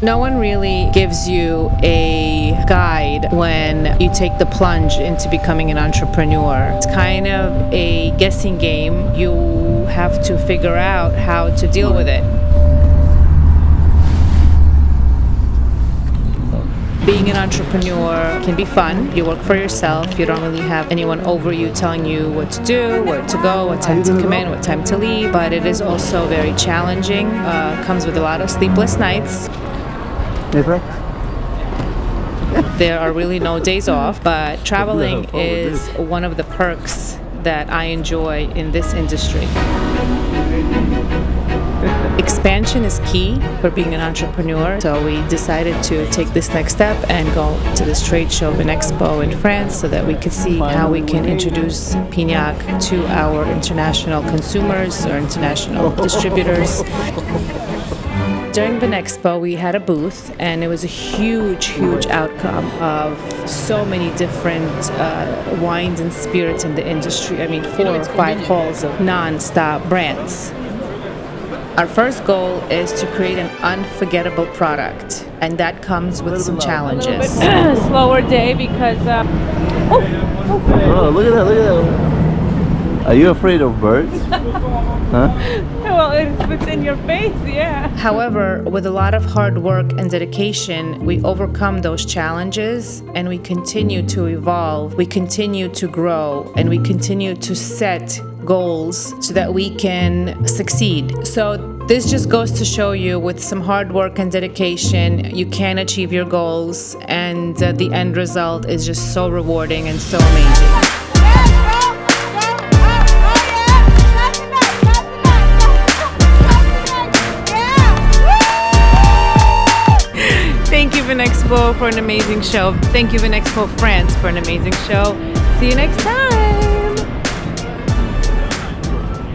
No one really gives you a guide when you take the plunge into becoming an entrepreneur. It's kind of a guessing game. You have to figure out how to deal with it. Being an entrepreneur can be fun. You work for yourself. You don't really have anyone over you telling you what to do, where to go, what time to come in, what time to leave. But it is also very challenging. Comes with a lot of sleepless nights. There are really no days off, but traveling is one of the perks that I enjoy in this industry. Expansion is key for being an entrepreneur, so we decided to take this next step and go to this trade show, VineExpo in France, so that we could see how we can introduce Piñaq to our international consumers or international distributors. During Vinexpo, we had a booth, and it was a huge outcome of so many different wines and spirits in the industry. I mean, 4 or 5 halls of non-stop brands. Our first goal is to create an unforgettable product, and that comes with some challenges. Slower day because Oh, look at that. Are you afraid of birds? Huh? well, it's in your face, yeah. However, with a lot of hard work and dedication, we overcome those challenges and we continue to evolve, we continue to grow, and we continue to set goals so that we can succeed. So this just goes to show you, with some hard work and dedication, you can achieve your goals, and the end result is just so rewarding and so amazing. Thank you, Vinexpo, for an amazing show. Thank you, Vinexpo France, for an amazing show. See you next time.